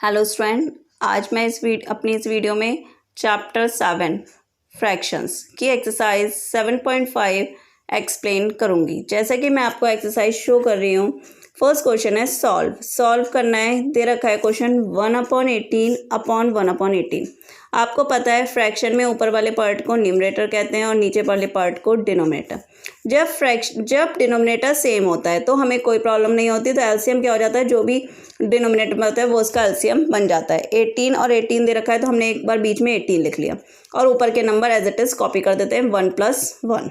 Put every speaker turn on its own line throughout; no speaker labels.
Hello student, आज मैं अपनी इस वीडियो में चैप्टर 7 फ्रैक्शंस की एक्सरसाइज 7.5 एक्सप्लेन करूंगी। जैसे कि मैं आपको एक्सरसाइज शो कर रही हूँ। फर्स्ट क्वेश्चन है सॉल्व करना है। दे रखा है क्वेश्चन 1/18 अपॉन 1/18। आपको पता है फ्रैक्शन में ऊपर वाले पार्ट को न्यूमरेटर कहते हैं और नीचे वाले पार्ट को डिनोमिनेटर। जब डिनोमिनेटर सेम होता है तो हमें कोई प्रॉब्लम नहीं होती, तो एलसीएम क्या हो जाता है, जो भी डिनोमिनेटर में होता है वो उसका एलसीएम बन जाता है। 18 और 18 दे रखा है तो हमने एक बार बीच में 18 लिख लिया और ऊपर के number as it is copy कर देते हैं। 1 + 1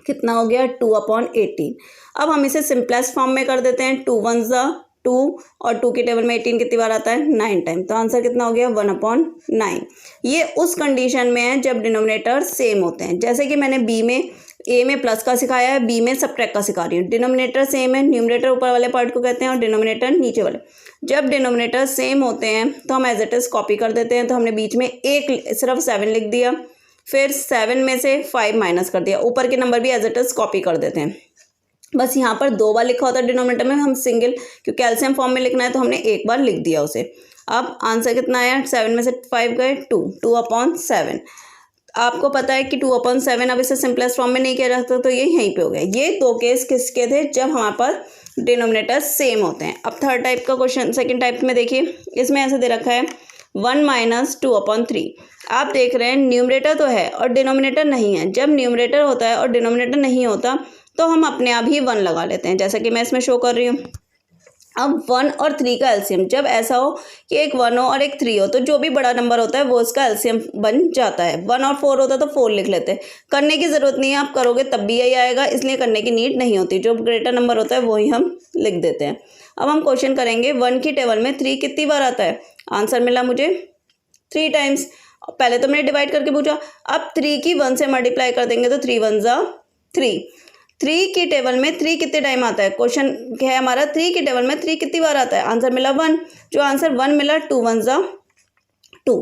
कितना हो गया 2/18। अब हम इसे सिंपलेस्ट फॉर्म में कर देते हैं। 2 1 ज़ा 2 और 2 के टेबल में 18 कितनी बार आता है 9 टाइम, तो आंसर कितना हो गया 1/9। ये उस कंडीशन में है जब डिनोमिनेटर सेम होते हैं। जैसे कि मैंने ए में प्लस का सिखाया है, बी में सबट्रैक्ट का सिखा रही हूँ। डिनोमिनेटर सेम है, न्यूमरेटर ऊपर वाले पार्ट को कहते हैं और डिनोमिनेटर नीचे वाले। जब डिनोमिनेटर सेम होते हैं तो हम एज इट इज कॉपी कर देते हैं। तो हमने बीच में सिर्फ 7 लिख दिया, फिर 7 में से 5 माइनस कर दिया, ऊपर के नंबर भी एज इट इज कॉपी कर देते हैं। बस यहाँ पर 2 बार लिखा होता है डिनोमिनेटर में, हम सिंगल क्योंकि कैल्शियम फॉर्म में लिखना है तो हमने एक बार लिख दिया उसे। अब आंसर कितना आया, 7 में से 5 गए 2/7। आपको पता है कि 2/7 अब इसे सिंपलेस्ट फॉर्म में नहीं किया जा सकता, तो ये यहीं पे हो गया। ये 2 केस किसके थे, जब हमारे पास डिनोमिनेटर सेम होते हैं। अब थर्ड टाइप का क्वेश्चन, सेकंड टाइप में देखिए, इसमें ऐसे दे रखा है 1 - 2/3। आप देख रहे हैं न्यूमरेटर तो है और डिनोमिनेटर नहीं है। जब न्यूमरेटर होता है और डिनोमिनेटर नहीं होता तो हम अपने आप ही 1 लगा लेते हैं, जैसा कि मैं इसमें शो कर रही हूँ। अब 1 और 3 का एलसीएम, जब ऐसा हो कि एक 1 हो और एक 3 हो तो जो भी बड़ा नंबर होता है वो इसका एलसीएम बन जाता है। 1 और 4 होता है तो 4 लिख लेते हैं। करने की ज़रूरत नहीं है, आप करोगे तब भी यही आएगा, इसलिए करने की नीड नहीं होती। जो ग्रेटर नंबर होता है वही हम लिख देते हैं। अब हम क्वेश्चन करेंगे 1 की टेबल में 3 कितनी बार आता है। आंसर मिला मुझे 3 टाइम्स। पहले तो मैंने डिवाइड करके पूछा, अब 3 की 1 से मल्टीप्लाई कर देंगे तो 3 1 ज़ा 3। 3 की टेबल में 3 कितने टाइम आता है, क्वेश्चन क्या है हमारा, 3 की टेबल में 3 कितनी बार आता है। आंसर मिला 1। जो आंसर 1 मिला 2 1 ज़ा 2।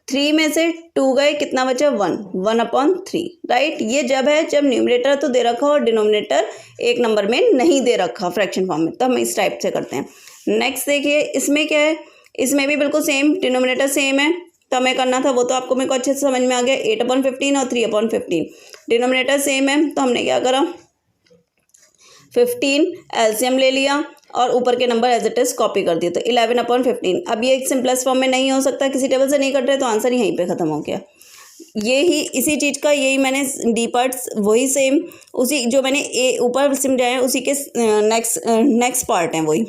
3 में से 2 गए, कितना बचा 1/3। राइट। ये जब है जब न्यूमरेटर तो दे रखा और डिनोमिनेटर एक नंबर में नहीं दे रखा फ्रैक्शन फॉर्म में, तो हम इस टाइप से करते हैं। नेक्स्ट देखिए, इसमें क्या है, इसमें भी बिल्कुल सेम, डिनोमिनेटर सेम है तो हमें करना था वो तो आपको मेरे को अच्छे से समझ में आ गया। 8/15 और 3/15 डिनोमिनेटर सेम है तो हमने क्या करा, 15 एलसीएम ले लिया और ऊपर के number as it is copy कर दिया, तो 11/15। अब ये एक सिंपलेस्ट फॉर्म में नहीं हो सकता, किसी टेबल से नहीं कट रहे, तो आंसर यहीं पे ख़त्म हो गया। ये ही इसी चीज़ का यही मैंने डी पार्ट्स वही सेम, उसी जो मैंने ए ऊपर समझाया उसी के नेक्स्ट पार्ट हैं वही।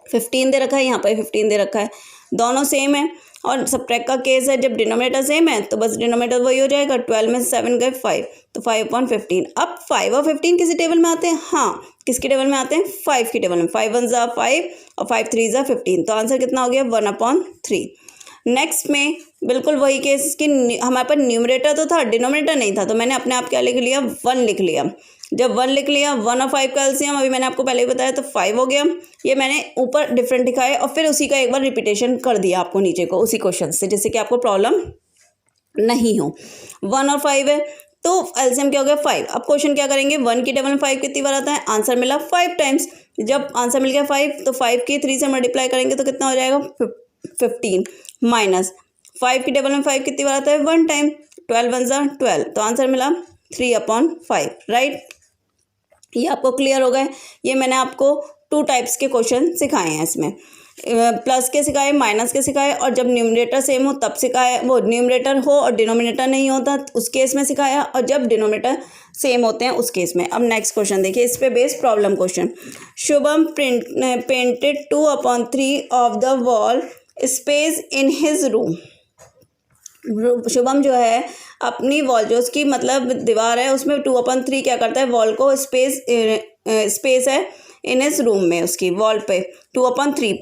15 दे रखा है, यहाँ पर 15 दे रखा है, दोनों सेम है। और सबट्रैक्ट का केस है, जब डिनोमिनेटर सेम है तो बस डिनोमिनेटर वही हो जाएगा। 12 में से 7 गए 5, तो 5/15। अब 5 और 15 किसी टेबल में आते हैं, हाँ किसकी टेबल में आते हैं, 5 की टेबल में। 5 1 ज़ा 5 और 5 3 ज़ा 15, तो आंसर कितना हो गया 1/3। नेक्स्ट में बिल्कुल वही केस कि हमारे पास न्यूमरेटर तो था, डिनोमिनेटर नहीं था, तो मैंने अपने आप क्या लिख लिया, 1 लिख लिया। जब 1 लिख लिया, 1 और 5 का एलसीएम अभी मैंने आपको पहले ही बताया, तो 5 हो गया। ये मैंने ऊपर डिफरेंट दिखाए और फिर उसी का एक बार रिपीटेशन कर दिया आपको नीचे को उसी क्वेश्चन से, जिससे कि आपको प्रॉब्लम नहीं हो। 1 और 5 है तो एलसीएम क्या हो गया 5। अब क्वेश्चन क्या करेंगे, 1 की टेबल में 5 कितनी बार आता है। आंसर मिला 5 टाइम्स। जब आंसर मिल गया 5 तो 5 की 3 से मल्टीप्लाई करेंगे तो कितना हो जाएगा 15 माइनस 5 की टेबल में 5 कितनी बार आता है 1 टाइम। 12 1 ज़ा 12, तो आंसर मिला 3/5। राइट। ये आपको क्लियर हो गए। ये मैंने आपको 2 टाइप्स के क्वेश्चन सिखाए हैं इसमें, प्लस के सिखाए, माइनस के सिखाए, और जब न्यूमरेटर सेम हो तब सिखाया, वो न्यूमरेटर हो और डिनोमिनेटर नहीं होता उस केस में सिखाया, और जब डिनोमिनेटर सेम होते हैं उस केस में। अब नेक्स्ट क्वेश्चन देखिए, इस पे based problem question. Shubham painted 2/3 of the wall space in his room. Shubham जो है अपनी वॉल, जो उसकी मतलब दीवार है उसमें 2/3 क्या करता है, वॉल को स्पेस है इन इस रूम में, उसकी वॉल पे 2/3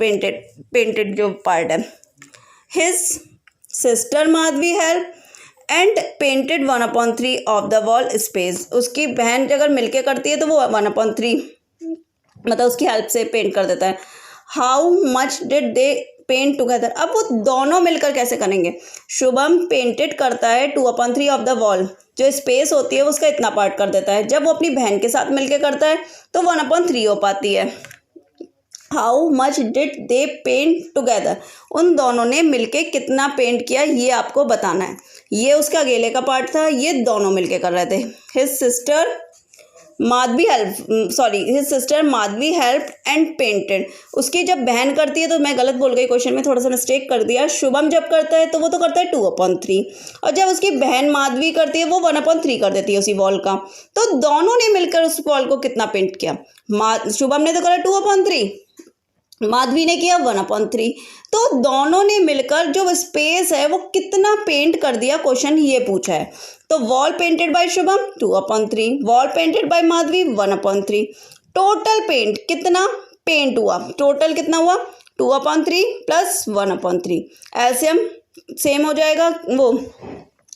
पेंटेड जो पार्ट है। His sister Madhavi help and painted 1/3 of the wall space. उसकी बहन अगर मिलके करती है तो वो 1/3 मतलब उसकी हेल्प से पेंट कर देता है। How much did they paint together. अब वो दोनों मिलकर कैसे करेंगे, शुभम पेंटेड करता है 2/3 ऑफ द वॉल, जो स्पेस होती है वो उसका इतना पार्ट कर देता है। जब वो अपनी बहन के साथ मिलकर करता है तो 1/3 हो पाती है। How much did they paint together, उन दोनों ने मिलके कितना पेंट किया ये आपको बताना है। ये उसका अकेले का पार्ट था, ये दोनों मिलके कर रहे थे। His sister Madhavi help and painted, उसकी जब बहन करती है, तो मैं गलत बोल गई क्वेश्चन में, थोड़ा सा मिस्टेक कर दिया। शुभम जब करता है तो वो तो करता है 2/3, और जब उसकी बहन माधवी करती है वो 1/3 कर देती है उसी वॉल का। तो दोनों ने मिलकर उस वॉल को कितना पेंट किया? शुभम ने तो करा 2/3, माधवी ने किया 1/3, तो दोनों ने मिलकर जो स्पेस है वो कितना पेंट कर दिया, क्वेश्चन ये पूछा है। तो wall painted by Shubham 2/3, wall painted by Madhavi 1/3, total paint कितना पेंट हुआ, टोटल कितना हुआ 2/3 प्लस 1/3। एलसीएम सेम हो जाएगा, वो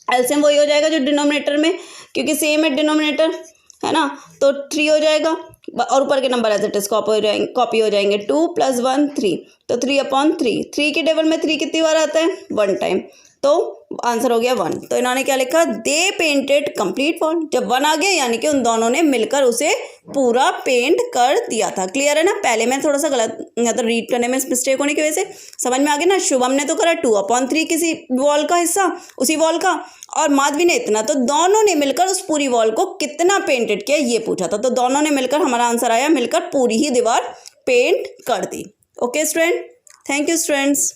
एलसीएम वही हो जाएगा जो डिनोमिनेटर में, क्योंकि सेम है डिनोमिनेटर, है ना, तो 3 हो जाएगा, और ऊपर के number as it is copy हो जाएंगे। 2 + 1 3, तो 3/3, 3 के टेबल में 3 कितनी बार आता है? 1 टाइम, तो आंसर हो गया 1। तो इन्होंने क्या लिखा? दे पेंटेड कंप्लीट वॉल। जब 1 आ गया यानी कि उन दोनों ने मिलकर उसे पूरा पेंट कर दिया था। क्लियर है ना? पहले मैं थोड़ा सा गलत, मतलब रीड करने में मिस्टेक होने की वजह से समझ में आ गया ना। शुभम ने तो करा 2/3 किसी वॉल का हिस्सा, उसी वॉल का, और माधवी ने इतना, तो दोनों ने मिलकर उस पूरी वॉल को कितना पेंटेड किया ये पूछा था। तो दोनों ने मिलकर, हमारा आंसर आया मिलकर पूरी ही दीवार पेंट कर दी। Okay student, thank you students.